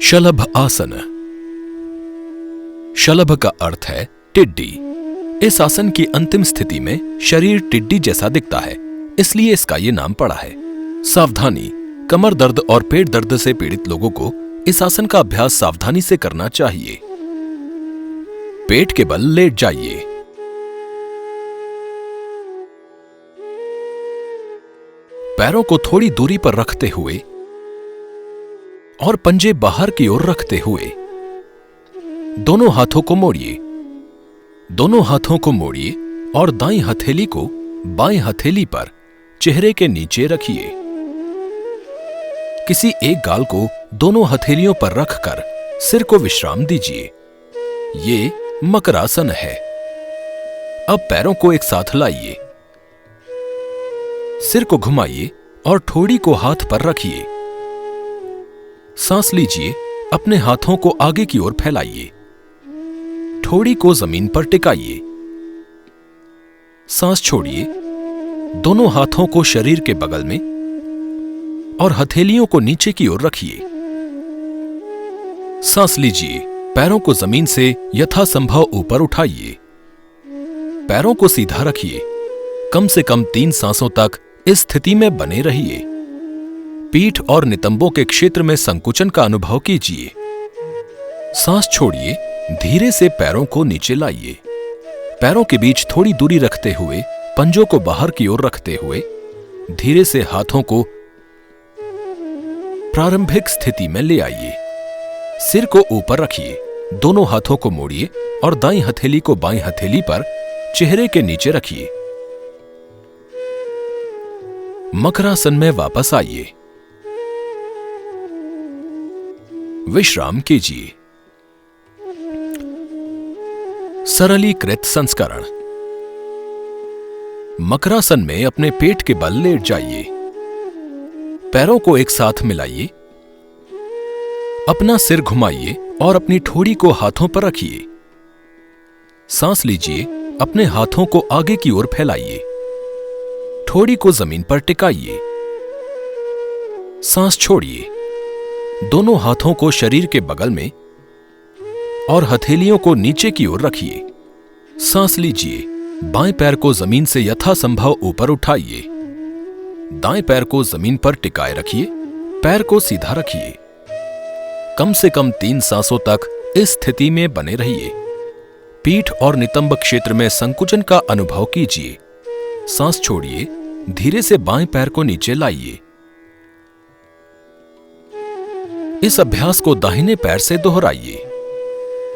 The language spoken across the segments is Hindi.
शलभ आसन। शलभ का अर्थ है टिड्डी। इस आसन की अंतिम स्थिति में शरीर टिड्डी जैसा दिखता है, इसलिए इसका ये नाम पड़ा है। सावधानी। कमर दर्द और पेट दर्द से पीड़ित लोगों को इस आसन का अभ्यास सावधानी से करना चाहिए। पेट के बल लेट जाइए। पैरों को थोड़ी दूरी पर रखते हुए और पंजे बाहर की ओर रखते हुए दोनों हाथों को मोड़िए। दोनों हाथों को मोड़िए और दाईं हथेली को बाएं हथेली पर चेहरे के नीचे रखिए। किसी एक गाल को दोनों हथेलियों पर रखकर सिर को विश्राम दीजिए। ये मकरासन है। अब पैरों को एक साथ लाइए, सिर को घुमाइए और ठोड़ी को हाथ पर रखिए। सांस लीजिए, अपने हाथों को आगे की ओर फैलाइए। ठोड़ी को जमीन पर टिकाइए। सांस छोड़िए। दोनों हाथों को शरीर के बगल में और हथेलियों को नीचे की ओर रखिए। सांस लीजिए। पैरों को जमीन से यथासंभव ऊपर उठाइए। पैरों को सीधा रखिए। कम से कम 3 सांसों तक इस स्थिति में बने रहिए। पीठ और नितंबों के क्षेत्र में संकुचन का अनुभव कीजिए। सांस छोड़िए। धीरे से पैरों को नीचे लाइए। पैरों के बीच थोड़ी दूरी रखते हुए पंजों को बाहर की ओर रखते हुए धीरे से हाथों को प्रारंभिक स्थिति में ले आइए। सिर को ऊपर रखिए। दोनों हाथों को मोड़िए और दाईं हथेली को बाईं हथेली पर चेहरे के नीचे रखिए। मकरासन में वापस आइए। विश्राम कीजिए। सरलीकृत संस्करण। मकरासन में अपने पेट के बल लेट जाइए। पैरों को एक साथ मिलाइए। अपना सिर घुमाइए और अपनी ठोड़ी को हाथों पर रखिए। सांस लीजिए। अपने हाथों को आगे की ओर फैलाइए। ठोड़ी को जमीन पर टिकाइए। सांस छोड़िए। दोनों हाथों को शरीर के बगल में और हथेलियों को नीचे की ओर रखिए। सांस लीजिए। बाएं पैर को जमीन से यथासंभव ऊपर उठाइए। दाएं पैर को जमीन पर टिकाए रखिए। पैर को सीधा रखिए। कम से कम 3 सांसों तक इस स्थिति में बने रहिए। पीठ और नितंब क्षेत्र में संकुचन का अनुभव कीजिए। सांस छोड़िए। धीरे से बाएं पैर को नीचे लाइए। इस अभ्यास को दाहिने पैर से दोहराइए।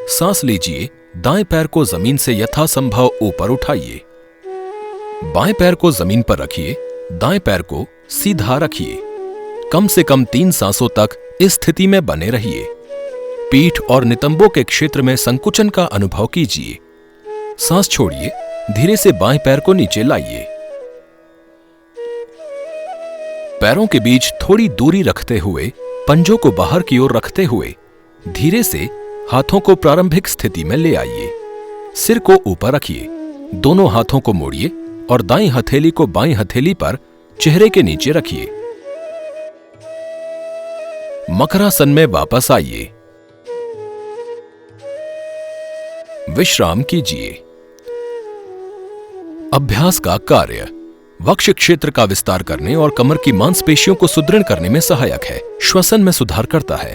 सांस लीजिए। दाएं पैर को जमीन से यथासंभव ऊपर उठाइए। बाएं पैर को जमीन पर रखिए। दाएं पैर को सीधा रखिए। कम से कम 3 सांसों तक इस स्थिति में बने रहिए। पीठ और नितंबों के क्षेत्र में संकुचन का अनुभव कीजिए। सांस छोड़िए। धीरे से बाएं पैर को नीचे लाइए। पैरों के बीच थोड़ी दूरी रखते हुए पंजों को बाहर की ओर रखते हुए धीरे से हाथों को प्रारंभिक स्थिति में ले आइए। सिर को ऊपर रखिए। दोनों हाथों को मोड़िए और दाईं हथेली को बाईं हथेली पर चेहरे के नीचे रखिए। मकरासन में वापस आइए। विश्राम कीजिए। अभ्यास का कार्य वक्ष क्षेत्र का विस्तार करने और कमर की मांसपेशियों को सुदृढ़ करने में सहायक है। श्वसन में सुधार करता है।